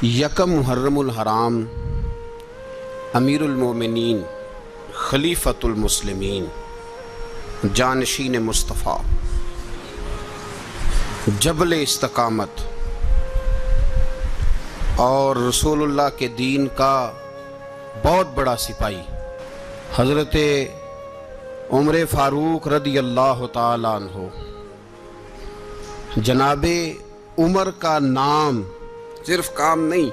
یکم محرم الحرام امیر المومنین خلیفۃ المسلمین جانشین مصطفیٰ جبل استقامت اور رسول اللہ کے دین کا بہت بڑا سپاہی حضرت عمر فاروق رضی اللہ تعالیٰ عنہ، جناب عمر کا نام صرف کام نہیں،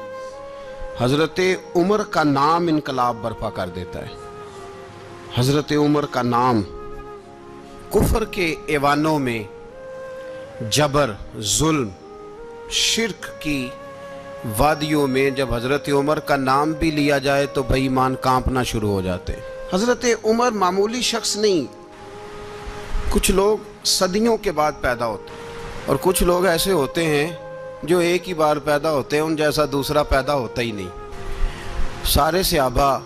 حضرت عمر کا نام انقلاب برپا کر دیتا ہے۔ حضرت عمر کا نام کفر کے ایوانوں میں جبر، ظلم، شرک کی وادیوں میں جب حضرت عمر کا نام بھی لیا جائے تو بے ایمان کانپنا شروع ہو جاتے ہیں۔ حضرت عمر معمولی شخص نہیں، کچھ لوگ صدیوں کے بعد پیدا ہوتے ہیں اور کچھ لوگ ایسے ہوتے ہیں جو ایک ہی بار پیدا ہوتے ہیں، ان جیسا دوسرا پیدا ہوتا ہی نہیں۔ سارے صحابہ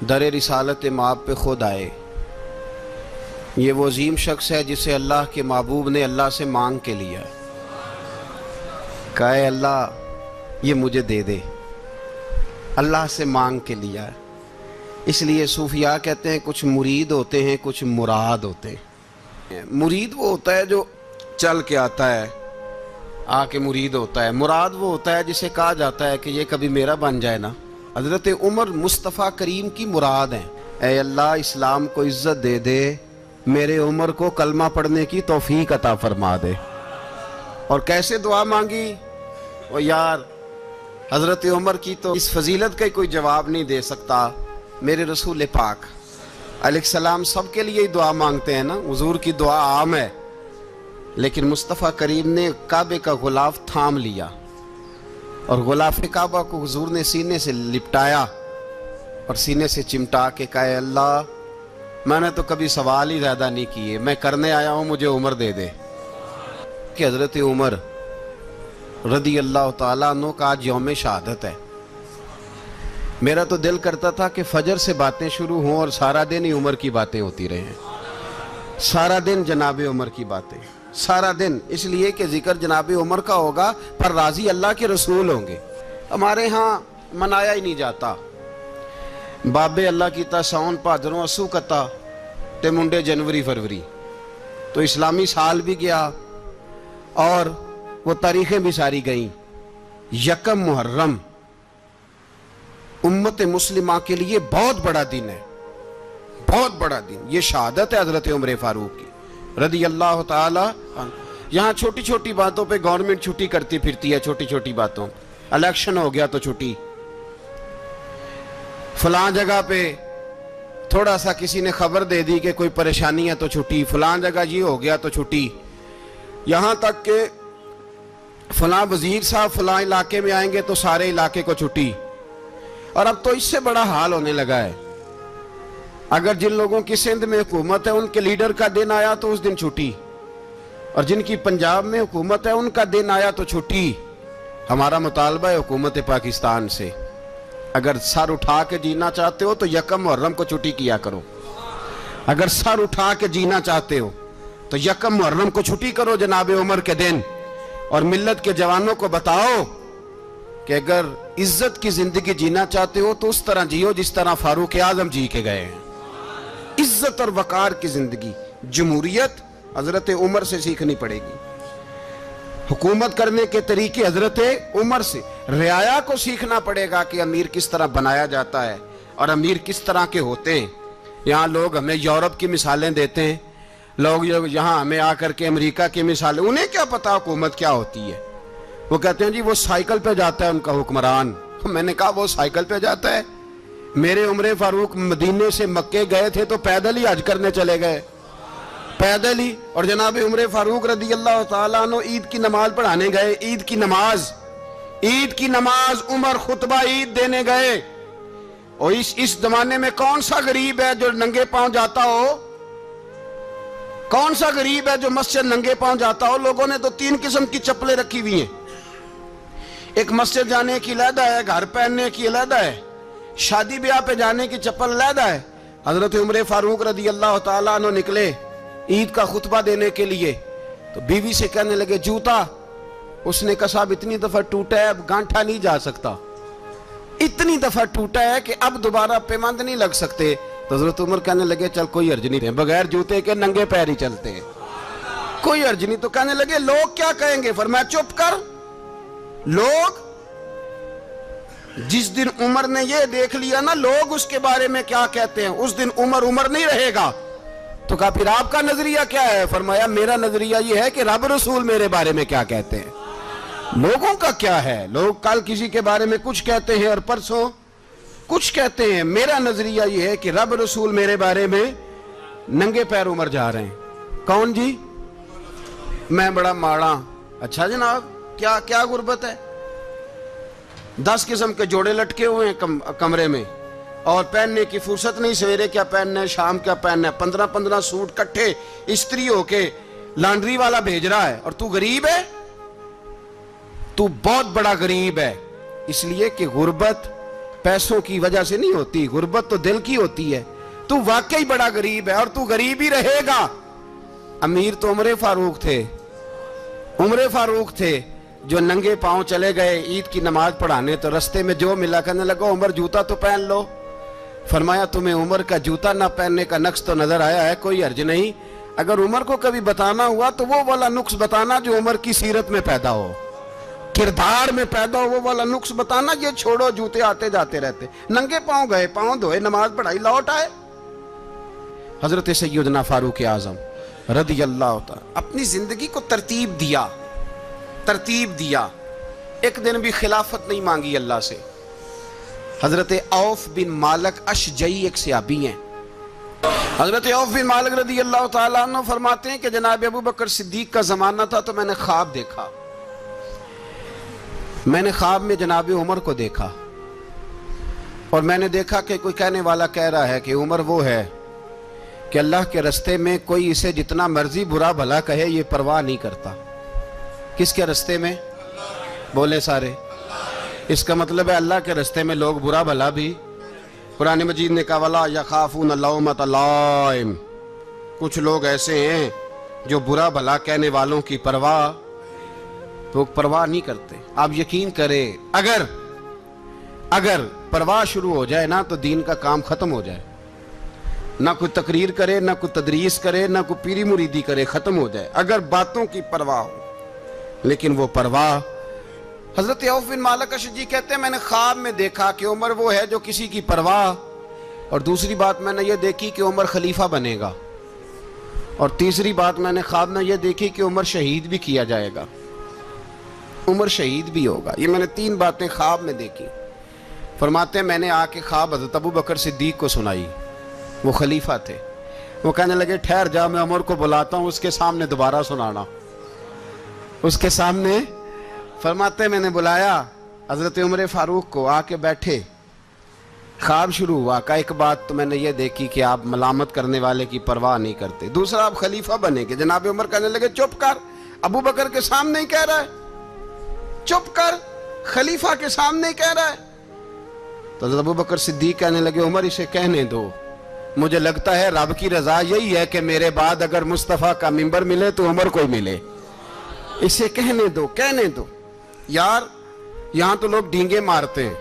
در رسالت مآب پہ خود آئے۔ یہ وہ عظیم شخص ہے جسے اللہ کے محبوب نے اللہ سے مانگ کے لیا، کہا اے اللہ یہ مجھے دے دے، اللہ سے مانگ کے لیا ہے۔ اس لیے صوفیاء کہتے ہیں کچھ مرید ہوتے ہیں، کچھ مراد ہوتے ہیں۔ مرید وہ ہوتا ہے جو چل کے آتا ہے، آ کے مرید ہوتا ہے۔ مراد وہ ہوتا ہے جسے کہا جاتا ہے کہ یہ کبھی میرا بن جائے نا۔ حضرت عمر مصطفیٰ کریم کی مراد ہیں۔ اے اللہ اسلام کو عزت دے دے، میرے عمر کو کلمہ پڑھنے کی توفیق عطا فرما دے۔ اور کیسے دعا مانگی؟ وہ یار حضرت عمر کی تو اس فضیلت کا کوئی جواب نہیں دے سکتا، میرے رسول پاک علیہ السلام سب کے لیے ہی دعا مانگتے ہیں نا، حضور کی دعا عام ہے، لیکن مصطفیٰ کریم نے کعبے کا غلاف تھام لیا اور غلاف کعبہ کو حضور نے سینے سے لپٹایا اور سینے سے چمٹا کے کہا اے اللہ میں نے تو کبھی سوال ہی زیادہ نہیں کیے، میں کرنے آیا ہوں، مجھے عمر دے دے۔ کہ حضرت عمر رضی اللہ تعالیٰ عنہ کا آج یوم شہادت ہے۔ میرا تو دل کرتا تھا کہ فجر سے باتیں شروع ہوں اور سارا دن ہی عمر کی باتیں ہوتی رہیں، سارا دن جناب عمر کی باتیں، سارا دن، اس لیے کہ ذکر جناب عمر کا ہوگا پر راضی اللہ کے رسول ہوں گے۔ ہمارے ہاں منایا ہی نہیں جاتا، بابے اللہ کیتا ساؤن بھادروں اسو کتا تے منڈے جنوری فروری، تو اسلامی سال بھی گیا اور وہ تاریخیں بھی ساری گئیں۔ یکم محرم امت مسلمہ کے لیے بہت بڑا دن ہے، بہت بڑا دن۔ یہ شہادت ہے حضرت عمر فاروق کی رضی اللہ تعالی عنہ۔ یہاں چھوٹی چھوٹی باتوں پہ گورنمنٹ چھٹی کرتی پھرتی ہے، چھوٹی چھوٹی باتوں، الیکشن ہو گیا تو چھٹی، فلاں جگہ پہ تھوڑا سا کسی نے خبر دے دی کہ کوئی پریشانی ہے تو چھٹی، فلاں جگہ یہ ہو گیا تو چھٹی، یہاں تک کہ فلاں وزیر صاحب فلاں علاقے میں آئیں گے تو سارے علاقے کو چھٹی۔ اور اب تو اس سے بڑا حال ہونے لگا ہے، اگر جن لوگوں کی سندھ میں حکومت ہے ان کے لیڈر کا دن آیا تو اس دن چھٹی، اور جن کی پنجاب میں حکومت ہے ان کا دن آیا تو چھٹی۔ ہمارا مطالبہ ہے حکومت پاکستان سے، اگر سر اٹھا کے جینا چاہتے ہو تو یکم محرم کو چھٹی کیا کرو۔ اگر سر اٹھا کے جینا چاہتے ہو تو یکم محرم کو چھٹی کرو جناب عمر کے دن، اور ملت کے جوانوں کو بتاؤ کہ اگر عزت کی زندگی جینا چاہتے ہو تو اس طرح جیو جس طرح فاروق اعظم جی کے گئے ہیں۔ عزت اور وقار کی زندگی، جمہوریت حضرت عمر سے سیکھنی پڑے گی، حکومت کرنے کے طریقے حضرت عمر سے، رعایا کو سیکھنا پڑے گا کہ امیر کس طرح بنایا جاتا ہے اور امیر کس طرح کے ہوتے ہیں۔ یہاں لوگ ہمیں یورپ کی مثالیں دیتے ہیں، لوگ یہاں ہمیں آ کر کے امریکہ کی مثالیں، انہیں کیا پتا حکومت کیا ہوتی ہے؟ وہ کہتے ہیں جی وہ سائیکل پہ جاتا ہے ان کا حکمران۔ میں نے کہا وہ سائیکل پہ جاتا ہے؟ میرے عمر فاروق مدینے سے مکے گئے تھے تو پیدل ہی حج کرنے چلے گئے، پیدل ہی۔ اور جناب عمر فاروق رضی اللہ تعالیٰ عنہ عید کی نماز پڑھانے گئے، عید کی نماز عمر خطبہ عید دینے گئے۔ اور اس زمانے میں کون سا غریب ہے جو ننگے پاؤں جاتا ہو؟ کون سا غریب ہے جو مسجد ننگے پاؤں جاتا ہو؟ لوگوں نے تو 3 قسم کی چپلیں رکھی ہوئی ہیں، ایک مسجد جانے کی علیحدہ ہے، گھر پہننے کی علیحدہ ہے، شادی بیاہ پہ جانے کی چپل علیحدہ ہے۔ حضرت عمر فاروق رضی اللہ تعالیٰ عنہ نکلے عید کا خطبہ دینے کے لیے تو بیوی سے کہنے لگے جوتا اس نے کہا صاحب اتنی دفعہ ٹوٹا ہے اب گانٹھا نہیں جا سکتا، اتنی دفعہ ٹوٹا ہے کہ اب دوبارہ پیمند نہیں لگ سکتے. تو حضرت عمر کہنے لگے چل کوئی حرج نہیں، بغیر جوتے کے ننگے پیر ہی چلتے ہیں، کوئی حرج نہیں. تو کہنے لگے لوگ کیا کہیں گے؟ فرمایا چپ کر. لوگ جس دن عمر نے یہ دیکھ لیا نا لوگ اس کے بارے میں کیا کہتے ہیں، اس دن عمر نہیں رہے گا. تو کہا پھر آپ کا نظریہ کیا ہے؟ فرمایا میرا نظریہ یہ ہے کہ رب رسول میرے بارے میں کیا کہتے ہیں. لوگوں کا کیا ہے؟ لوگ کل کسی کے بارے میں کچھ کہتے ہیں اور پرسوں کچھ کہتے ہیں. میرا نظریہ یہ ہے کہ رب رسول میرے بارے میں ننگے پیر عمر جا رہے ہیں. کون جی؟ میں بڑا ماڑا. اچھا جناب کیا غربت ہے؟ 10 قسم کے جوڑے لٹکے ہوئے ہیں کمرے میں اور پہننے کی فرصت نہیں. سویرے کیا پہننا ہے، شام کیا پہننا ہے، 15 سوٹ کٹھے استری ہو کے لانڈری والا بھیج رہا ہے اور تو غریب ہے. تو بہت بڑا غریب ہے. اس لیے کہ غربت پیسوں کی وجہ سے نہیں ہوتی، غربت تو دل کی ہوتی ہے. تو واقعی بڑا غریب ہے اور تو غریب ہی رہے گا. امیر تو عمر فاروق تھے جو ننگے پاؤں چلے گئے عید کی نماز پڑھانے. تو رستے میں جو ملا کہنے لگا عمر جوتا تو پہن لو. فرمایا تمہیں عمر کا جوتا نہ پہننے کا نقص تو نظر آیا ہے، کوئی حرج نہیں. اگر عمر کو کبھی بتانا ہوا تو وہ والا نقص بتانا جو عمر کی سیرت میں پیدا ہو، کردار میں پیدا ہو، وہ والا نقص بتانا. یہ چھوڑو جوتے آتے جاتے رہتے. ننگے پاؤں گئے، پاؤں دھوئے، نماز پڑھائی، لوٹ آئے. حضرت سیدنا فاروق اعظم رضی اللہ تعالی اپنی زندگی کو ترتیب دیا. ایک دن بھی خلافت نہیں مانگی اللہ سے. حضرت عوف بن مالک اشجعی ایک صحابی ہیں. حضرت عوف بن مالک رضی اللہ تعالیٰ عنہ فرماتے ہیں کہ جناب ابو بکر صدیق کا زمانہ تھا تو میں نے خواب دیکھا. میں نے خواب میں جناب عمر کو دیکھا اور میں نے دیکھا کہ کوئی کہنے والا کہہ رہا ہے کہ عمر وہ ہے کہ اللہ کے رستے میں کوئی اسے جتنا مرضی برا بھلا کہے یہ پرواہ نہیں کرتا. کس کے رستے میں؟ بولے سارے. اس کا مطلب ہے اللہ کے رستے میں لوگ برا بھلا بھی. قرآن مجید نے کہا وَلَا يَخَافُونَ لَوْمَةَ لَائِمٍ. کچھ لوگ ایسے ہیں جو برا بھلا کہنے والوں کی پرواہ نہیں کرتے. آپ یقین کریں اگر پرواہ شروع ہو جائے نا تو دین کا کام ختم ہو جائے. نہ کوئی تقریر کرے، نہ کوئی تدریس کرے، نہ کوئی پیری مریدی کرے، ختم ہو جائے اگر باتوں کی پرواہ ہو. لیکن وہ پرواہ. حضرت عوف بن مالک اشجعی کہتے ہیں میں نے خواب میں دیکھا کہ عمر وہ ہے جو کسی کی پرواہ، اور دوسری بات میں نے یہ دیکھی کہ عمر خلیفہ بنے گا، اور تیسری بات میں نے خواب میں یہ دیکھی کہ عمر شہید بھی کیا جائے گا، عمر شہید بھی ہوگا. یہ میں نے 3 باتیں خواب میں دیکھی. فرماتے ہیں میں نے آ کے خواب حضرت ابو بکر صدیق کو سنائی. وہ خلیفہ تھے. وہ کہنے لگے ٹھہر جا میں عمر کو بلاتا ہوں، اس کے سامنے دوبارہ سنانا. اس کے سامنے. فرماتے ہیں میں نے بلایا حضرت عمر فاروق کو، آ کے بیٹھے. خواب شروع ہوا. کہا ایک بات تو میں نے یہ دیکھی کہ آپ ملامت کرنے والے کی پرواہ نہیں کرتے. دوسرا آپ خلیفہ بنے گے. جناب عمر کہنے لگے چپ کر، ابو بکر کے سامنے ہی کہہ رہا ہے، چپ کر، خلیفہ کے سامنے ہی کہہ رہا ہے. تو حضرت ابو بکر صدیق کہنے لگے عمر اسے کہنے دو، مجھے لگتا ہے رب کی رضا یہی ہے کہ میرے بعد اگر مصطفیٰ کا منبر ملے تو عمر کو ہی ملے. اسے کہنے دو. یار یہاں تو لوگ ڈینگے مارتے ہیں،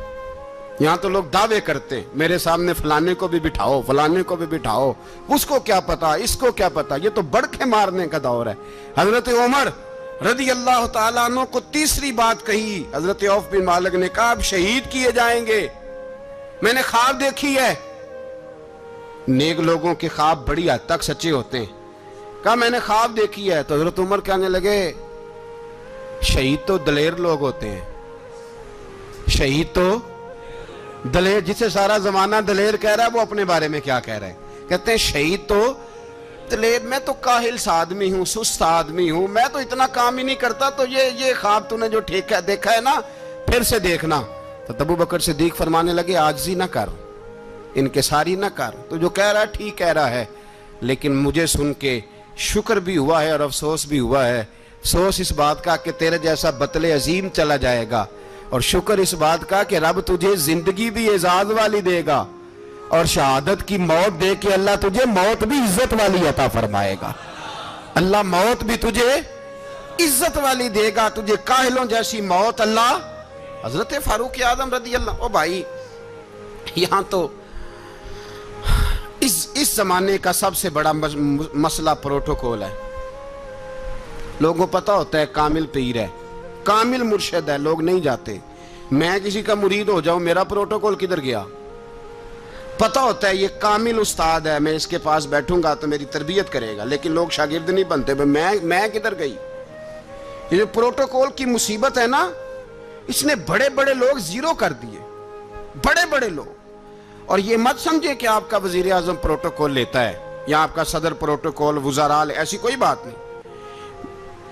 یہاں تو لوگ دعوے کرتے ہیں میرے سامنے فلانے کو بھی بٹھاؤ، فلانے کو بھی بٹھاؤ، اس کو کیا پتا، اس کو کیا پتا. یہ تو بڑکے مارنے کا دور ہے. حضرت عمر رضی اللہ تعالیٰ عنہ کو تیسری بات کہی. حضرت عوف بن مالک نے کہا اب شہید کیے جائیں گے، میں نے خواب دیکھی ہے. نیک لوگوں کے خواب بڑی حد تک سچے ہوتے ہیں. کہا میں نے خواب دیکھی ہے. تو حضرت عمر کہنے لگے شہید تو دلیر لوگ ہوتے ہیں، شہید تو دلیر، جسے سارا زمانہ دلیر کہہ رہا ہے وہ اپنے بارے میں کیا کہہ رہا ہے؟ کہتے ہیں شہید تو دلیر. میں تو کاہل سا آدمی ہوں، سست آدمی ہوں، میں تو اتنا کام ہی نہیں کرتا. تو یہ خواب تو نے جو دیکھا ہے نا پھر سے دیکھنا. تو ابو بکر صدیق فرمانے لگے عاجزی نہ کر، انکساری نہ کر. تو جو کہہ رہا ہے ٹھیک کہہ رہا ہے، لیکن مجھے سن کے شکر بھی ہوا ہے اور افسوس بھی ہوا ہے. افسوس اس بات کا کہ تیرے جیسا بطل عظیم چلا جائے گا، اور شکر اس بات کا کہ رب تجھے زندگی بھی اعزاز والی دے گا، اور شہادت کی موت دے کے اللہ تجھے موت بھی عزت والی عطا فرمائے گا. اللہ موت بھی تجھے عزت والی دے گا تجھے کاہلوں جیسی موت اللہ. حضرت فاروق اعظم رضی اللہ. او بھائی یہاں تو اس زمانے کا سب سے بڑا مسئلہ پروٹوکول ہے. لوگوں کو پتہ ہوتا ہے کامل پیر ہے, کامل مرشد ہے, لوگ نہیں جاتے. میں کسی کا مرید ہو جاؤں, میرا پروٹوکول کدھر گیا؟ پتہ ہوتا ہے یہ کامل استاد ہے, میں اس کے پاس بیٹھوں گا تو میری تربیت کرے گا, لیکن لوگ شاگرد نہیں بنتے. میں کدھر گئی؟ یہ جو پروٹوکول کی مصیبت ہے نا, اس نے بڑے بڑے لوگ زیرو کر دیے, بڑے بڑے لوگ. اور یہ مت سمجھے کہ آپ کا وزیر اعظم پروٹوکول لیتا ہے یا آپ کا صدر پروٹوکول, وزراء, ایسی کوئی بات نہیں.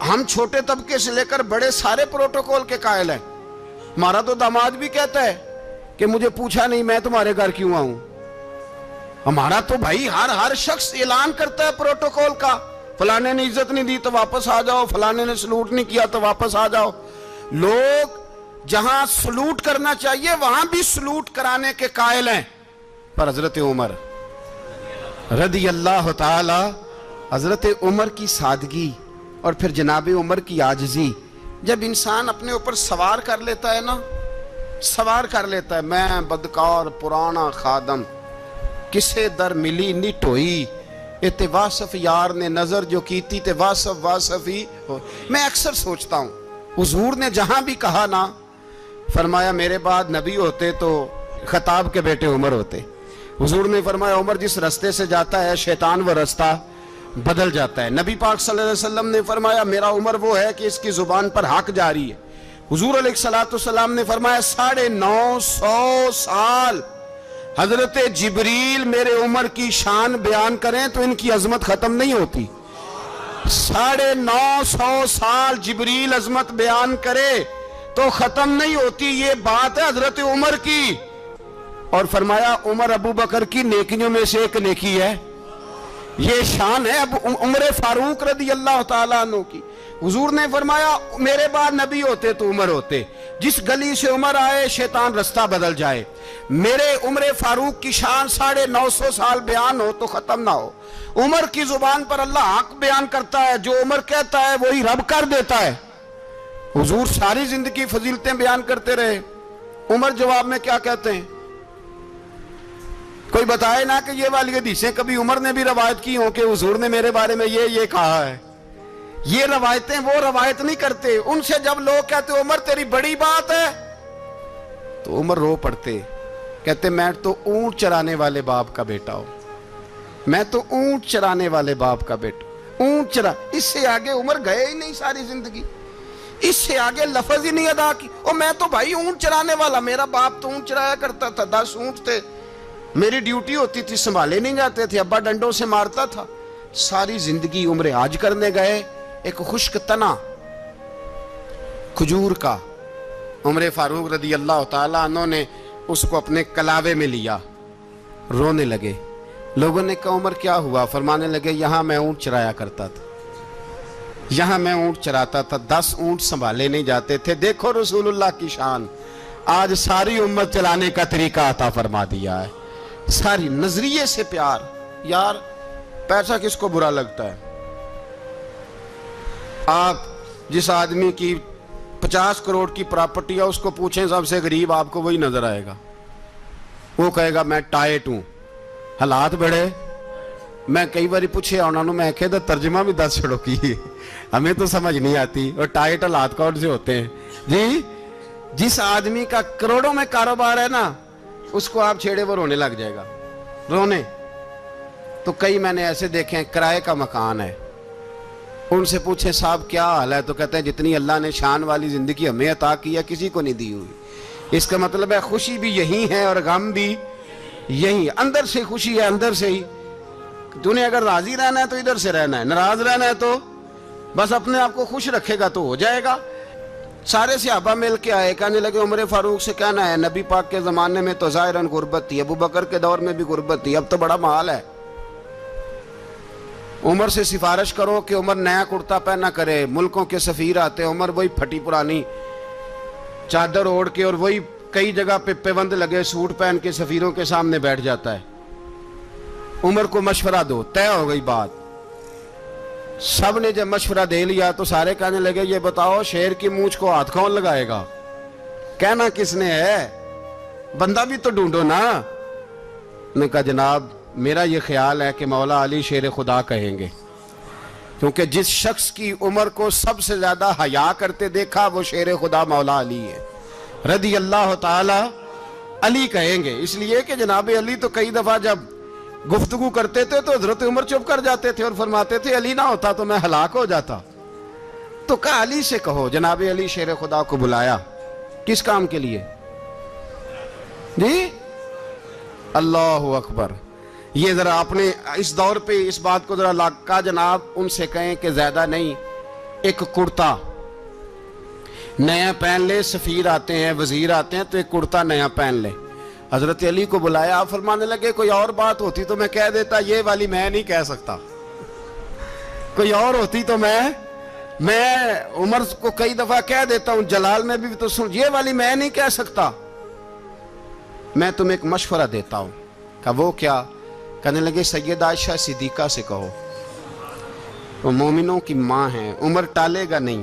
ہم چھوٹے طبقے سے لے کر بڑے سارے پروٹوکول کے قائل ہیں. ہمارا تو داماد بھی کہتا ہے کہ مجھے پوچھا نہیں میں تمہارے گھر کیوں آؤں. ہمارا تو بھائی ہر شخص اعلان کرتا ہے پروٹوکول کا, فلانے نے عزت نہیں دی تو واپس آ جاؤ, فلانے نے سلوٹ نہیں کیا تو واپس آ جاؤ. لوگ جہاں سلوٹ کرنا چاہیے وہاں بھی سلوٹ کرانے کے قائل ہیں. پر حضرت عمر رضی اللہ تعالی, حضرت عمر کی سادگی اور پھر جناب عمر کی عاجزی, جب انسان اپنے اوپر سوار کر لیتا ہے نا, سوار کر لیتا ہے, میں بدکار پرانا خادم, کسے در ملی نی ٹوئی, تے واصف یار نے نظر جو کی تھی تے واصف ہی ہو. میں اکثر سوچتا ہوں حضور نے جہاں بھی کہا نا, فرمایا میرے بعد نبی ہوتے تو خطاب کے بیٹے عمر ہوتے. حضور نے فرمایا عمر جس رستے سے جاتا ہے شیطان وہ رستہ بدل جاتا ہے. نبی پاک صلی اللہ علیہ وسلم نے فرمایا میرا عمر وہ ہے کہ اس کی زبان پر حق جاری ہے. حضور علیہ السلام نے فرمایا 950 سال حضرت جبریل میرے عمر کی شان بیان کریں تو ان کی عظمت ختم نہیں ہوتی. 950 سال جبریل عظمت بیان کرے تو ختم نہیں ہوتی. یہ بات ہے حضرت عمر کی. اور فرمایا عمر ابو بکر کی نیکیوں میں سے ایک نیکی ہے, یہ شان ہے اب عمر فاروق رضی اللہ تعالیٰ عنہ کی. حضور نے فرمایا میرے بعد نبی ہوتے تو عمر ہوتے, جس گلی سے عمر آئے شیطان رستہ بدل جائے. میرے عمر فاروق کی شان 950 سال بیان ہو تو ختم نہ ہو. عمر کی زبان پر اللہ حق بیان کرتا ہے, جو عمر کہتا ہے وہی رب کر دیتا ہے. حضور ساری زندگی فضیلتیں بیان کرتے رہے, عمر جواب میں کیا کہتے ہیں؟ کوئی بتائے نا کہ یہ والی حدیثیں کبھی عمر نے بھی روایت کی ہوں کہ حضور نے میرے بارے میں یہ کہا ہے. یہ روایتیں وہ روایت نہیں کرتے. ان سے جب لوگ کہتے عمر تیری بڑی بات ہے تو عمر رو پڑتے, کہتے میں تو اونٹ چرانے والے باپ کا بیٹا ہوں, میں تو اونٹ چرانے والے باپ کا بیٹا, اونٹ چرا. اس سے آگے عمر گئے ہی نہیں ساری زندگی, اس سے آگے لفظ ہی نہیں ادا کی. اور میں تو بھائی اونٹ چرانے والا, میرا باپ تو اونٹ چرایا کرتا تھا, 10 اونٹ تھے, میری ڈیوٹی ہوتی تھی, سنبھالے نہیں جاتے تھے, ابا ڈنڈوں سے مارتا تھا. ساری زندگی عمر حج کرنے گئے, ایک خشک تنا کھجور کا عمر فاروق رضی اللہ تعالیٰ عنہ نے اس کو اپنے کلاوے میں لیا, رونے لگے. لوگوں نے کہا عمر کیا ہوا؟ فرمانے لگے یہاں میں اونٹ چرایا کرتا تھا, یہاں میں اونٹ چراتا تھا, 10 اونٹ سنبھالے نہیں جاتے تھے. دیکھو رسول اللہ کی شان, آج ساری امت چلانے کا طریقہ عطا فرما دیا ہے. ساری نظریے سے پیار. یار پیسہ کس کو برا لگتا ہے؟ آپ جس آدمی کی 50 کروڑ کی پراپرٹی ہے اس کو پوچھیں سب سے غریب, آپ کو وہی نظر آئے گا. وہ کہے گا میں ٹائٹ ہوں, حالات بڑے. میں کئی باری پوچھے انہوں نے, میں کہتا ترجمہ بھی 10 چھڑوں کی, ہمیں تو سمجھ نہیں آتی. اور ٹائٹ حالات کون سے ہوتے ہیں جی؟ جس آدمی کا کروڑوں میں کاروبار ہے نا, اس کو آپ چھیڑے وہ رونے لگ جائے گا, رونے. تو کئی میں نے ایسے دیکھے ہیں کرائے کا مکان ہے, ان سے پوچھیں صاحب کیا حال ہے, تو کہتے ہیں جتنی اللہ نے شان والی زندگی ہمیں عطا کی ہے کسی کو نہیں دی ہوئی. اس کا مطلب ہے خوشی بھی یہی ہے اور غم بھی یہی. اندر سے خوشی ہے, اندر سے ہی. تو نے اگر راضی رہنا ہے تو ادھر سے رہنا ہے, ناراض رہنا ہے تو بس اپنے آپ کو خوش رکھے گا تو ہو جائے گا. سارے صحابہ مل کے آئے, کہنے لگے عمر فاروق سے کہنا ہے نبی پاک کے زمانے میں تو ظاہراً غربت تھی, ابو بکر کے دور میں بھی غربت تھی, اب تو بڑا محال ہے. عمر سے سفارش کرو کہ عمر نیا کرتا پہنا کرے. ملکوں کے سفیر آتے, عمر وہی پھٹی پرانی چادر اوڑھ کے اور وہی کئی جگہ پہ پیوند لگے سوٹ پہن کے سفیروں کے سامنے بیٹھ جاتا ہے. عمر کو مشورہ دو, طے ہو گئی بات. سب نے جب مشورہ دے لیا تو سارے کہنے لگے یہ بتاؤ شیر کی مونچھ کو ہاتھ کون لگائے گا؟ کہنا کس نے ہے؟ بندہ بھی تو ڈھونڈو نا۔ نے کہا جناب میرا یہ خیال ہے کہ مولا علی شیر خدا کہیں گے، کیونکہ جس شخص کی عمر کو سب سے زیادہ حیا کرتے دیکھا وہ شیر خدا مولا علی ہے رضی اللہ تعالی علی کہیں گے۔ اس لیے کہ جناب علی تو کئی دفعہ جب گفتگو کرتے تھے تو حضرت عمر چپ کر جاتے تھے اور فرماتے تھے علی نہ ہوتا تو میں ہلاک ہو جاتا۔ تو کہا علی سے کہو۔ جناب علی شیر خدا کو بلایا، کس کام کے لیے؟ جی اللہ اکبر۔ یہ ذرا آپ نے اس دور پہ اس بات کو ذرا کہا جناب ان سے کہیں کہ زیادہ نہیں، ایک کرتا نیا پہن لے، سفیر آتے ہیں وزیر آتے ہیں تو ایک کرتا نیا پہن لے۔ حضرت علی کو بلایا، آپ فرمانے لگے کوئی اور بات ہوتی تو میں کہہ دیتا، یہ والی میں نہیں کہہ سکتا۔ کوئی اور ہوتی تو میں عمر کو کئی دفعہ کہہ دیتا ہوں، جلال میں بھی تو سن، یہ والی میں نہیں کہہ سکتا۔ میں تمہیں ایک مشورہ دیتا ہوں۔ کہا وہ کیا؟ کہنے لگے سید عائشہ صدیقہ سے کہو، وہ مومنوں کی ماں ہیں، عمر ٹالے گا نہیں۔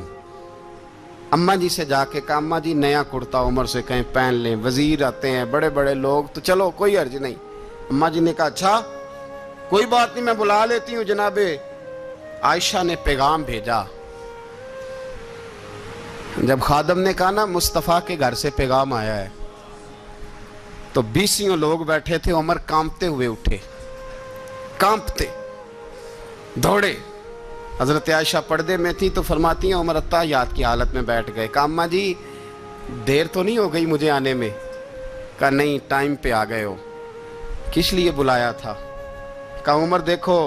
اماں جی سے جا کے کہا اماں جی نیا کرتا عمر سے کہیں پہن لیں، وزیر آتے ہیں بڑے بڑے لوگ تو چلو کوئی عرض نہیں۔ اماں جی نے کہا اچھا کوئی بات نہیں میں بلا لیتی ہوں۔ جناب عائشہ نے پیغام بھیجا، جب خادم نے کہا نا مصطفیٰ کے گھر سے پیغام آیا ہے تو 20 لوگ بیٹھے تھے، عمر کانپتے ہوئے اٹھے، کانپتے دوڑے۔ حضرت عائشہ پردے میں تھی تو فرماتی ہیں عمر اتحیات کی حالت میں بیٹھ گئے۔ کہا اماں جی دیر تو نہیں ہو گئی مجھے آنے میں؟ کہا نہیں ٹائم پہ آ گئے ہو۔ کس لیے بلایا تھا؟ کہا عمر دیکھو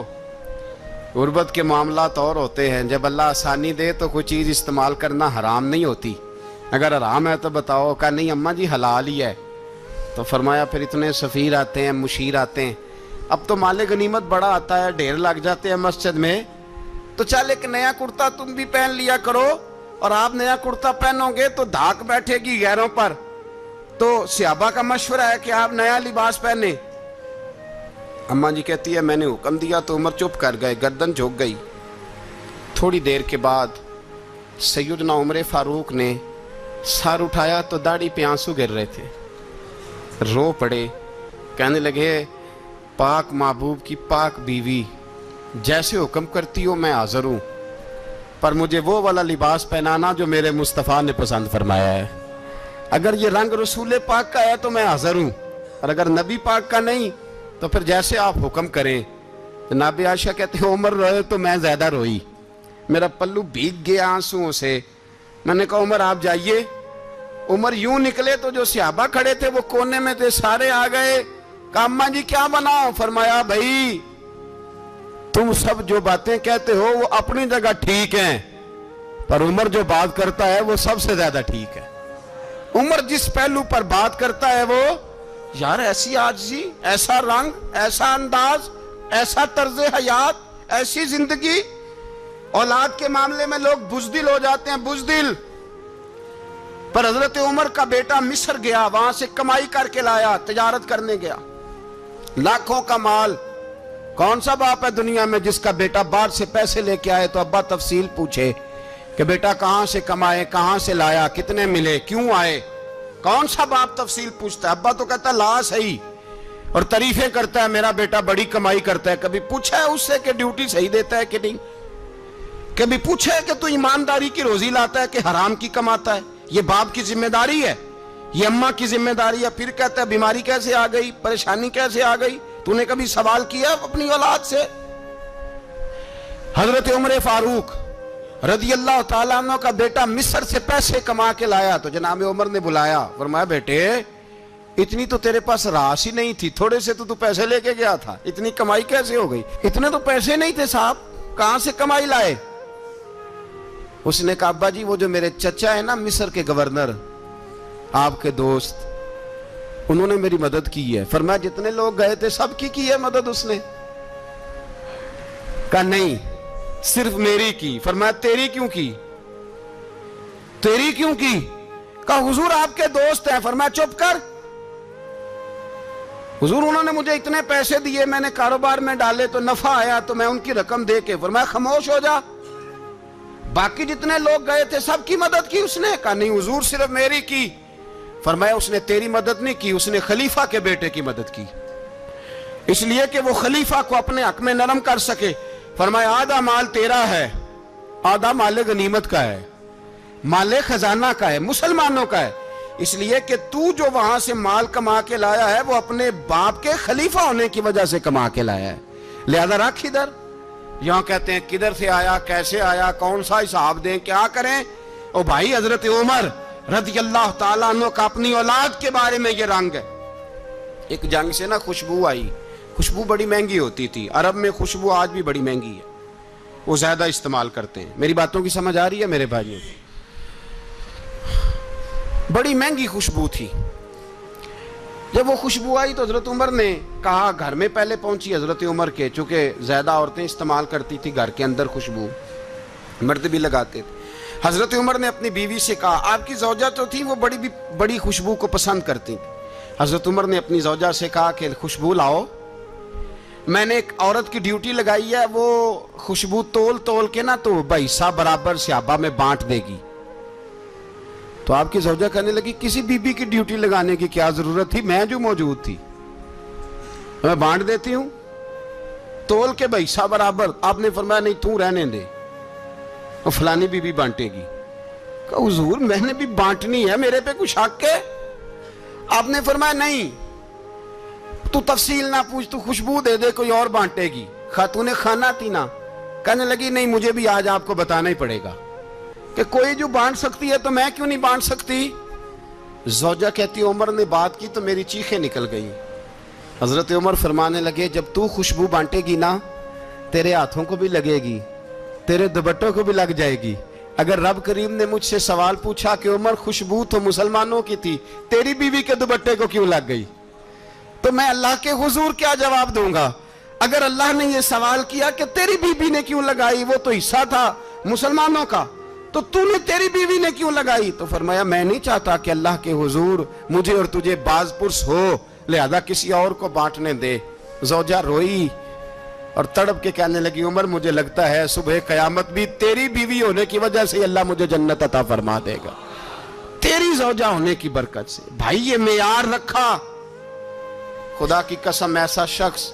غربت کے معاملات اور ہوتے ہیں، جب اللہ آسانی دے تو کوئی چیز استعمال کرنا حرام نہیں ہوتی، اگر حرام ہے تو بتاؤ۔ کہا نہیں اماں جی حلال ہی ہے۔ تو فرمایا پھر اتنے سفیر آتے ہیں مشیر آتے ہیں، اب تو مال غنیمت بڑا آتا ہے، ڈھیر لگ جاتے ہیں مسجد میں، تو چل ایک نیا کرتا تم بھی پہن لیا کرو، اور آپ نیا کرتا پہنو گے تو دھاک بیٹھے گی غیروں پر۔ تو صحابہ کا مشورہ ہے کہ آپ نیا لباس پہنے۔ اماں جی کہتی ہے میں نے حکم دیا تو عمر چپ کر گئے، گردن جھک گئی۔ تھوڑی دیر کے بعد سیدنا عمر فاروق نے سر اٹھایا تو داڑھی پہ آنسو گر رہے تھے، رو پڑے، کہنے لگے پاک محبوب کی پاک بیوی جیسے حکم کرتی ہو میں حاضر ہوں، پر مجھے وہ والا لباس پہنانا جو میرے مصطفیٰ نے پسند فرمایا ہے۔ اگر یہ رنگ رسول پاک کا ہے تو میں حاضر ہوں، اور اگر نبی پاک کا نہیں تو پھر جیسے آپ حکم کریں۔ جناب عائشہ کہتے ہیں عمر روئے تو میں زیادہ روئی، میرا پلو بھیگ گیا آنسوؤں سے۔ میں نے کہا عمر آپ جائیے۔ عمر یوں نکلے تو جو صحابہ کھڑے تھے وہ کونے میں تھے، سارے آ گئے۔ کہا اماں جی کیا بناؤ؟ فرمایا بھائی تم سب جو باتیں کہتے ہو وہ اپنی جگہ ٹھیک ہیں، پر عمر جو بات کرتا ہے وہ سب سے زیادہ ٹھیک ہے۔ عمر جس پہلو پر بات کرتا ہے وہ یار ایسی عاجزی، ایسا رنگ، ایسا انداز، ایسا طرز حیات، ایسی زندگی۔ اولاد کے معاملے میں لوگ بزدل ہو جاتے ہیں، بزدل، پر حضرت عمر کا بیٹا مصر گیا، وہاں سے کمائی کر کے لایا، تجارت کرنے گیا، لاکھوں کا مال۔ کون سا باپ ہے دنیا میں جس کا بیٹا باہر سے پیسے لے کے آئے تو ابا تفصیل پوچھے کہ بیٹا کہاں سے کمائے، کہاں سے لایا، کتنے ملے، کیوں آئے؟ کون سا باپ تفصیل پوچھتا ہے؟ ابا تو کہتا لا صحیح، اور تعریفیں کرتا ہے میرا بیٹا بڑی کمائی کرتا ہے۔ کبھی پوچھا ہے اس سے کہ ڈیوٹی صحیح دیتا ہے کہ نہیں؟ کبھی پوچھا ہے کہ تو ایمانداری کی روزی لاتا ہے کہ حرام کی کماتا ہے؟ یہ باپ کی ذمہ داری ہے، یہ اماں کی ذمہ داری ہے۔ پھر کہتا ہے بیماری کیسے آ گئی، پریشانی کیسے آ گئی؟ تو نے کبھی سوال کیا اپنی اولاد سے؟ حضرت عمر فاروق رضی اللہ تعالیٰ عنہ کا بیٹا مصر سے پیسے کما کے لایا تو جناب عمر نے بلایا، فرمایا بیٹے اتنی تو تیرے پاس راس ہی نہیں تھی، تھوڑے سے تو پیسے لے کے گیا تھا، اتنی کمائی کیسے ہو گئی؟ اتنے تو پیسے نہیں تھے صاحب، کہاں سے کمائی لائے؟ اس نے کہا ابا جی وہ جو میرے چچا ہے نا مصر کے گورنر، آپ کے دوست، انہوں نے میری مدد کی ہے۔ فرمایا جتنے لوگ گئے تھے سب کی ہے مدد اس نے؟ کہا نہیں صرف میری کی۔ فرمایا تیری کیوں کی؟ تیری کیوں کی؟ کہا حضور آپ کے دوست ہیں۔ فرمایا چپ کر، حضور انہوں نے مجھے اتنے پیسے دیے، میں نے کاروبار میں ڈالے تو نفع آیا تو میں ان کی رقم دے کے، فرمایا خاموش ہو جا، باقی جتنے لوگ گئے تھے سب کی مدد کی اس نے؟ کہا نہیں حضور صرف میری کی۔ فرمایا اس نے تیری مدد نہیں کی، اس نے خلیفہ کے بیٹے کی مدد کی، اس لیے کہ وہ خلیفہ کو اپنے حق میں نرم کر سکے۔ فرمایا آدھا مال تیرا ہے، آدھا مال غنیمت کا ہے، مال خزانہ کا ہے، مسلمانوں کا ہے، اس لیے کہ تو جو وہاں سے مال کما کے لایا ہے وہ اپنے باپ کے خلیفہ ہونے کی وجہ سے کما کے لایا ہے، لہذا رکھ ادھر۔ یہاں کہتے ہیں کدھر سے آیا، کیسے آیا، کون سا حساب دیں، کیا کریں؟ او بھائی حضرت عمر رضی اللہ تعالیٰ عنہ کا اپنی اولاد کے بارے میں یہ رنگ ہے۔ ایک جنگ سے نا خوشبو آئی، خوشبو بڑی مہنگی ہوتی تھی، عرب میں خوشبو آج بھی بڑی مہنگی ہے، وہ زیادہ استعمال کرتے ہیں۔ میری باتوں کی سمجھ آ رہی ہے میرے بھائیوں؟ بڑی مہنگی خوشبو تھی۔ جب وہ خوشبو آئی تو حضرت عمر نے کہا، گھر میں پہلے پہنچی حضرت عمر کے، چونکہ زیادہ عورتیں استعمال کرتی تھی گھر کے اندر خوشبو، مرد بھی لگاتے تھے۔ حضرت عمر نے اپنی بیوی سے کہا، آپ کی زوجہ تو تھی وہ بڑی خوشبو کو پسند کرتی تھی۔ حضرت عمر نے اپنی زوجہ سے کہا کہ خوشبو لاؤ، میں نے ایک عورت کی ڈیوٹی لگائی ہے، وہ خوشبو تول تول کے نا تو بحصہ برابر صحابہ میں بانٹ دے گی۔ تو آپ کی زوجہ کہنے لگی کسی بی بی کی ڈیوٹی لگانے کی کیا ضرورت تھی، میں جو موجود تھی میں بانٹ دیتی ہوں تول کے بحصہ برابر۔ آپ نے فرمایا نہیں تو رہنے دے، وہ فلانی بی بی بانٹے گی۔ کہا حضور میں نے بھی بانٹنی ہے، میرے پہ کچھ حق ہے؟ آپ نے فرمایا نہیں، تو تفصیل نہ پوچھ، تو خوشبو دے دے، کوئی اور بانٹے گی۔ خاتون خانہ تھی نا، کہنے لگی نہیں مجھے بھی آج آپ کو بتانا ہی پڑے گا کہ کوئی جو بانٹ سکتی ہے تو میں کیوں نہیں بانٹ سکتی؟ زوجہ کہتی عمر نے بات کی تو میری چیخیں نکل گئیں۔ حضرت عمر فرمانے لگے جب تو خوشبو بانٹے گی نا تیرے ہاتھوں کو بھی لگے گی، تیرے دوپٹوں کو بھی لگ جائے گی۔ اگر رب کریم نے مجھ سے سوال پوچھا کہ عمر خوشبو تو مسلمانوں کی تھی، تیری بیوی کے دوپٹے کو کیوں لگ گئی، تو میں اللہ کے حضور کیا جواب دوں گا؟ اگر اللہ نے یہ سوال کیا کہ تیری بیوی نے کیوں لگائی، وہ تو حصہ تھا مسلمانوں کا، تو نے تیری بیوی نے کیوں لگائی؟ تو فرمایا میں نہیں چاہتا کہ اللہ کے حضور مجھے اور تجھے باز پرس ہو، لہذا کسی اور کو بانٹنے دے۔ زوجہ روئی اور تڑپ کے کہنے لگی عمر مجھے لگتا ہے صبح قیامت بھی تیری بیوی ہونے کی وجہ سے اللہ مجھے جنت عطا فرما دے گا، تیری زوجہ ہونے کی برکت سے۔ بھائی یہ معیار رکھا، خدا کی قسم ایسا شخص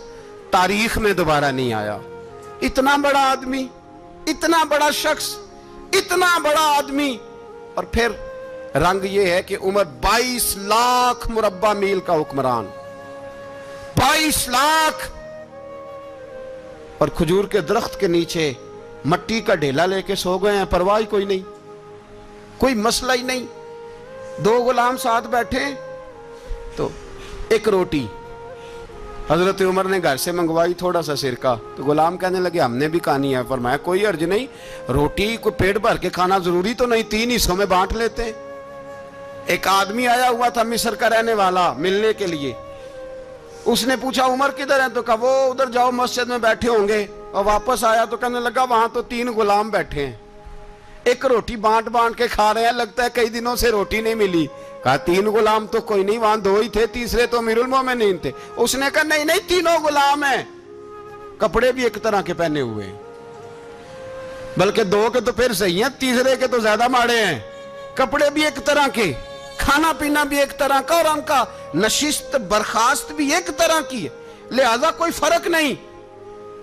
تاریخ میں دوبارہ نہیں آیا۔ اتنا بڑا آدمی، اتنا بڑا شخص، اتنا بڑا آدمی، اور پھر رنگ یہ ہے کہ عمر 22 لاکھ مربع میل کا حکمران، 22 لاکھ، اور کھجور کے درخت کے نیچے مٹی کا ڈھیلا لے کے سو گئے ہیں، پرواہ کوئی نہیں، کوئی مسئلہ ہی نہیں۔ 2 غلام ساتھ بیٹھے تو ایک روٹی حضرت عمر نے گھر سے منگوائی، تھوڑا سا سرکہ، تو غلام کہنے لگے ہم نے بھی کھانی ہے۔ فرمایا کوئی حرج نہیں، روٹی کو پیٹ بھر کے کھانا ضروری تو نہیں، 3 حصوں میں بانٹ لیتے ہیں۔ ایک آدمی آیا ہوا تھا مصر کا رہنے والا ملنے کے لیے، اس نے پوچھا عمر کدھر ہے، تو کہا وہ ادھر جاؤ مسجد میں بیٹھے ہوں گے، اور واپس آیا تو کہنے لگا وہاں تو 3 غلام بیٹھے ہیں، ایک روٹی بانٹ بانٹ کے کھا رہے ہیں، لگتا ہے کئی دنوں سے روٹی نہیں ملی۔ کہا 3 غلام تو کوئی نہیں، وہاں 2 ہی تھے، تیسرے تو امیر المومنین تھے۔ اس نے کہا نہیں نہیں 3 غلام ہیں، کپڑے بھی ایک طرح کے پہنے ہوئے ہیں، بلکہ 2 کے تو پھر صحیح ہیں، تیسرے کے تو زیادہ ماڑے ہیں، کپڑے بھی ایک طرح کے، کھانا پینا بھی ایک طرح کا، اور ان کا نشست برخاست بھی ایک طرح کی ہے، لہذا کوئی فرق نہیں۔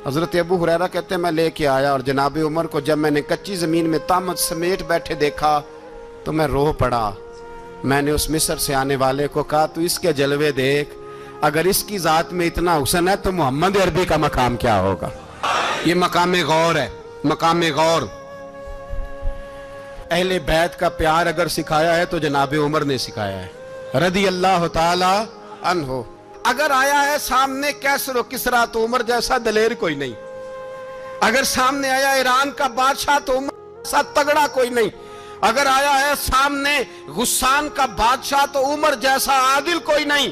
حضرت ابو ہریرہ کہتے ہیں میں لے کے آیا، اور جناب عمر کو جب میں نے کچی زمین میں تامت سمیٹ بیٹھے دیکھا تو میں رو پڑا۔ میں نے اس مصر سے آنے والے کو کہا تو اس کے جلوے دیکھ، اگر اس کی ذات میں اتنا حسن ہے تو محمد عربی کا مقام کیا ہوگا؟ یہ مقام غور ہے، مقام غور۔ اہل بیت کا پیار اگر سکھایا ہے تو جناب عمر نے سکھایا ہے رضی اللہ تعالی عنہ۔ اگر آیا ہے سامنے کیسر و کسرا تو عمر جیسا دلیر کوئی نہیں، اگر سامنے آیا ایران کا بادشاہ تو عمر جیسا تگڑا کوئی نہیں، اگر آیا ہے سامنے غسان کا بادشاہ تو عمر جیسا عادل کوئی نہیں،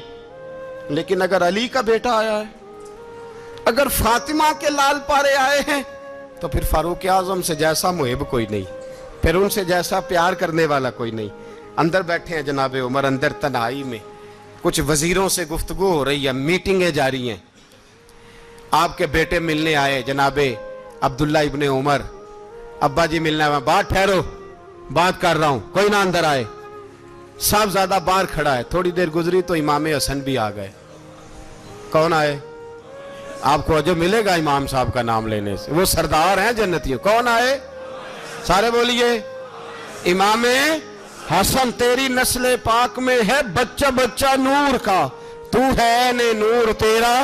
لیکن اگر علی کا بیٹا آیا ہے، اگر فاطمہ کے لال پارے آئے ہیں تو پھر فاروق اعظم سے جیسا محب کوئی نہیں، پھر ان سے جیسا پیار کرنے والا کوئی نہیں۔ اندر بیٹھے ہیں جناب عمر، اندر تنہائی میں، کچھ وزیروں سے گفتگو ہو رہی ہے، میٹنگیں جاری ہیں، آپ کے بیٹے ملنے آئے جناب عبداللہ ابن عمر، ابا جی ملنے آئے، بات ٹھہرو بات کر رہا ہوں، کوئی نہ اندر آئے، صاحبزادہ باہر کھڑا ہے، تھوڑی دیر گزری تو امام حسن بھی آ گئے۔ کون آئے؟ آپ کو جو ملے گا امام صاحب کا نام لینے سے، وہ سردار ہیں جنتیوں۔ کون آئے؟ سارے بولیے، امام حسن، تیری نسل پاک میں ہے بچہ بچہ نور کا، تو ہے نے نور تیرا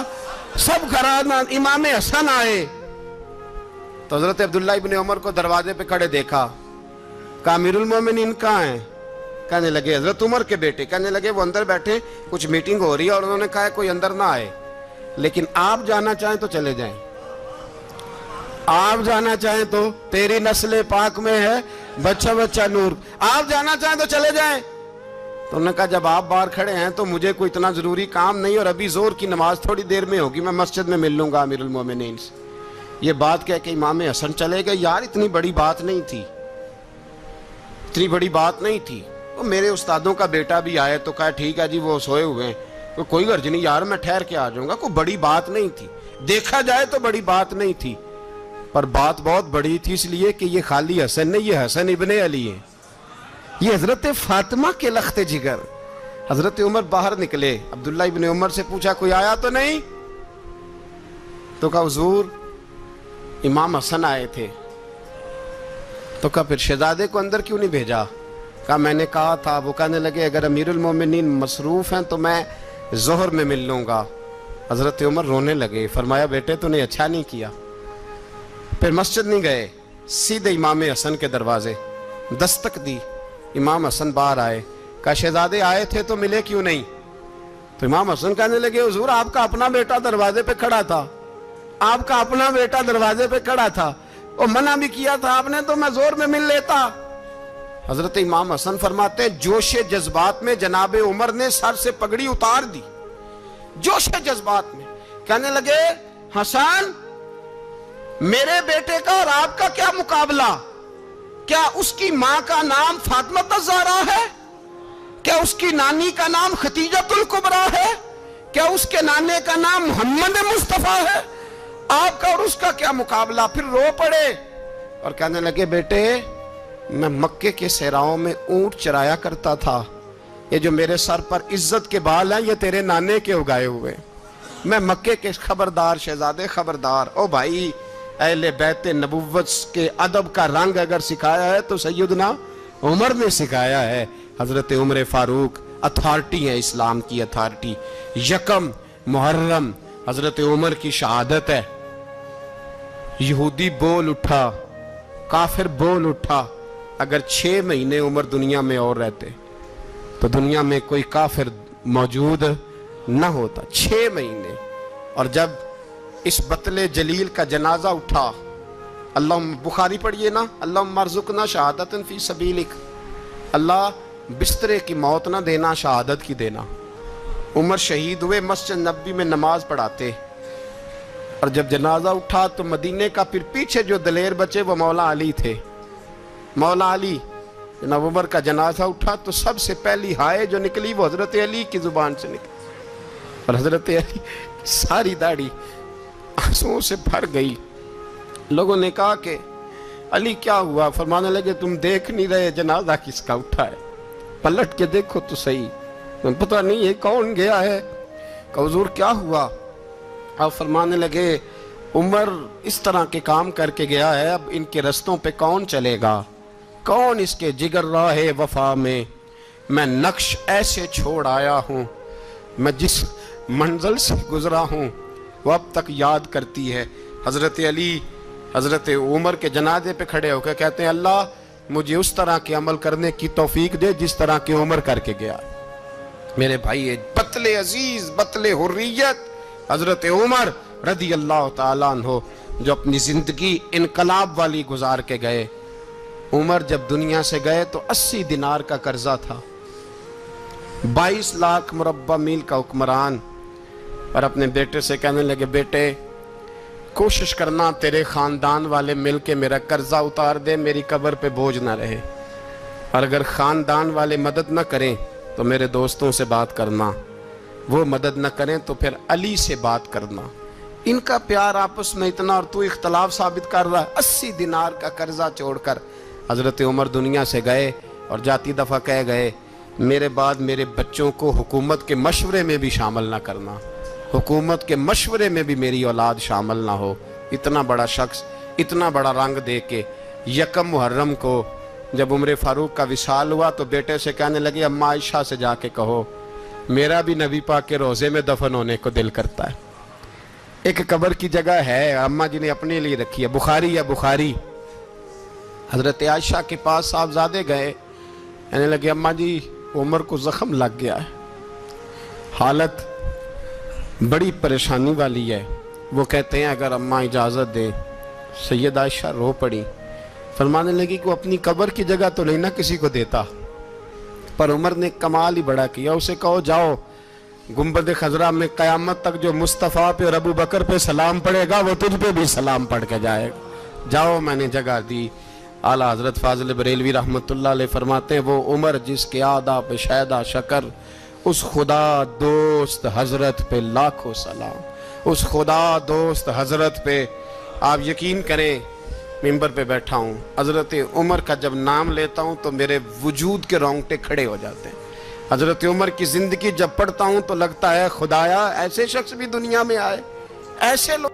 سب گھرانہ۔ امام حسن آئے تو حضرت عبداللہ ابن عمر کو دروازے پہ کھڑے دیکھا، کہا امیر المومنین کہاں ہیں؟ کہنے لگے حضرت عمر کے بیٹے۔ کہنے لگے وہ اندر بیٹھے، کچھ میٹنگ ہو رہی ہے، اور انہوں نے کہا کوئی اندر نہ آئے، لیکن آپ جانا چاہیں تو چلے جائیں، آپ جانا چاہیں تو، تیری نسل پاک میں ہے بچہ بچہ نور، آپ جانا چاہیں تو چلے جائیں۔ تو انہوں نے کہا جب آپ باہر کھڑے ہیں تو مجھے کوئی اتنا ضروری کام نہیں، اور ابھی زور کی نماز تھوڑی دیر میں ہوگی، میں مسجد میں مل لوں گا امیر المومنین سے۔ یہ بات کہہ کہ امام حسن چلے گئے۔ یار اتنی بڑی بات نہیں تھی، اتنی بڑی بات نہیں تھی۔ وہ میرے استادوں کا بیٹا بھی آئے تو کہا ٹھیک ہے جی وہ سوئے ہوئے ہیں، کوئی غرض نہیں یار، میں ٹھہر کے آ جاؤں گا، کوئی بڑی بات نہیں تھی، دیکھا جائے تو بڑی بات نہیں تھی، پر بات بہت بڑی تھی، اس لیے کہ یہ خالی حسن نہیں، یہ حسن ابن علی ہے، یہ حضرت فاطمہ کے لخت جگر۔ حضرت عمر باہر نکلے، عبداللہ ابن عمر سے پوچھا کوئی آیا تو نہیں؟ تو کہا حضور امام حسن آئے تھے۔ تو کہا پھر شہزادے کو اندر کیوں نہیں بھیجا؟ کہا میں نے کہا تھا۔ وہ کہنے لگے اگر امیر المومنین مصروف ہیں تو میں ظہر میں مل لوں گا۔ حضرت عمر رونے لگے، فرمایا بیٹے تو نے اچھا نہیں کیا۔ پھر مسجد نہیں گئے، سیدھے امام حسن کے دروازے دستک دی، امام حسن باہر آئے، کہا شہزادے آئے تھے تو ملے کیوں نہیں؟ تو امام حسن کہنے لگے حضور آپ کا اپنا بیٹا دروازے پہ کھڑا تھا، آپ کا اپنا بیٹا دروازے پہ کھڑا تھا، وہ منع بھی کیا تھا آپ نے تو میں زور میں مل لیتا۔ حضرت امام حسن فرماتے ہیں جوش جذبات میں جناب عمر نے سر سے پگڑی اتار دی، جوش جذبات میں کہنے لگے حسن میرے بیٹے کا اور آپ کا کیا مقابلہ؟ کیا اس کی ماں کا نام فاطمہ الزہرا ہے؟ کیا اس کی نانی کا نام خدیجہ الکبریٰ ہے؟ کیا اس کے نانے کا نام محمد مصطفیٰ ہے؟ آپ کا اور اس کا کیا مقابلہ؟ پھر رو پڑے اور کہنے لگے بیٹے میں مکے کے صحراؤں میں اونٹ چرایا کرتا تھا، یہ جو میرے سر پر عزت کے بال ہیں یہ تیرے نانے کے اگائے ہوئے، میں مکے کے خبردار شہزادے خبردار۔ او بھائی اہل بیت نبوت کے ادب کا رنگ اگر سکھایا ہے تو سیدنا عمر نے سکھایا ہے۔ حضرت عمر فاروق اتھارٹی ہے، اسلام کی اتھارٹی۔ یکم محرم حضرت عمر کی شہادت ہے۔ یہودی بول اٹھا، کافر بول اٹھا، اگر 6 مہینے عمر دنیا میں اور رہتے تو دنیا میں کوئی کافر موجود نہ ہوتا۔ 6 مہینے۔ اور جب اس بطل جلیل کا جنازہ اٹھا، اللہ بخاری پڑھیے نا، اللہم ارزقنا شہادتا فی سبیلک، اللہ بسترے کی موت نہ دینا، شہادت کی دینا۔ عمر شہید ہوئے، مسجد نبوی میں نماز پڑھاتے، اور جب جنازہ اٹھا تو مدینے کا پھر پیچھے جو دلیر بچے وہ مولا علی تھے۔ مولا علی، جناب عمر کا جنازہ اٹھا تو سب سے پہلی ہائے جو نکلی وہ حضرت علی کی زبان سے نکلی، اور حضرت علی ساری داڑھی آنسوؤں سے بھر گئی۔ لوگوں نے کہا کہ علی کیا ہوا؟ فرمانے لگے تم دیکھ نہیں رہے جنازہ کس کا اٹھا ہے، پلٹ کے دیکھو تو صحیح، تمہیں پتہ نہیں یہ کون گیا ہے؟ کہ حضور کیا ہوا؟ آپ فرمانے لگے عمر اس طرح کے کام کر کے گیا ہے، اب ان کے رستوں پہ کون چلے گا؟ کون اس کے جگر راہ وفا میں نقش ایسے چھوڑ آیا ہوں، میں جس منزل سے گزرا ہوں وہ اب تک یاد کرتی ہے۔ حضرت علی حضرت عمر کے جنازے پہ کھڑے ہو کے کہتے ہیں اللہ مجھے اس طرح کے عمل کرنے کی توفیق دے جس طرح کی عمر کر کے گیا۔ میرے بھائی بطل عزیز، بطل حریت حضرت عمر رضی اللہ تعالیٰ عنہ جو اپنی زندگی انقلاب والی گزار کے گئے۔ عمر جب دنیا سے گئے تو 80 دینار کا قرضہ تھا، 22 لاکھ مربع میل کا حکمران، اور اپنے بیٹے سے کہنے لگے بیٹے کوشش کرنا تیرے خاندان والے مل کے میرا قرضہ اتار دے، میری قبر پہ بوجھ نہ رہے، اور اگر خاندان والے مدد نہ کریں تو میرے دوستوں سے بات کرنا، وہ مدد نہ کریں تو پھر علی سے بات کرنا. ان کا پیار آپس میں اتنا، اور تو اختلاف ثابت کر رہا ہے. 80 دینار کا قرضہ چھوڑ کر حضرت عمر دنیا سے گئے اور جاتی دفعہ کہہ گئے میرے بعد میرے بچوں کو حکومت کے مشورے میں بھی شامل نہ کرنا، حکومت کے مشورے میں بھی میری اولاد شامل نہ ہو. اتنا بڑا شخص اتنا بڑا رنگ دے کے یکم محرم کو جب عمر فاروق کا وصال ہوا تو بیٹے سے کہنے لگے اماں عائشہ سے جا کے کہو میرا بھی نبی پاک کے روزے میں دفن ہونے کو دل کرتا ہے. ایک قبر کی جگہ ہے اماں جی نے اپنے لیے رکھی ہے، بخاری یا بخاری. حضرت عائشہ کے پاس صاحبزادے گئے، کہنے لگے اماں جی عمر کو زخم لگ گیا ہے، حالت بڑی پریشانی والی ہے. وہ کہتے ہیں اگر اماں اجازت دیں. سید عائشہ رو پڑی، فرمانے لگی کہ اپنی قبر کی جگہ تو نہیں نہ کسی کو دیتا، پر عمر نے کمال ہی بڑا کیا. اسے کہو جاؤ گنبد خضرا میں قیامت تک جو مصطفیٰ پہ اور ابو بکر پہ سلام پڑے گا وہ تجھ پہ بھی سلام پڑھ کے جائے گا. جاؤ میں نے جگہ دی. اعلیٰ حضرت فاضل بریلوی رحمۃ اللہ علیہ فرماتے ہیں وہ عمر جس کے آدھا پہ شہدہ شکر، اس خدا دوست حضرت پہ لاکھوں سلام. اس خدا دوست حضرت پہ آپ یقین کریں ممبر پہ بیٹھا ہوں، حضرت عمر کا جب نام لیتا ہوں تو میرے وجود کے رونگٹے کھڑے ہو جاتے ہیں. حضرت عمر کی زندگی جب پڑھتا ہوں تو لگتا ہے خدایا ایسے شخص بھی دنیا میں آئے، ایسے لوگ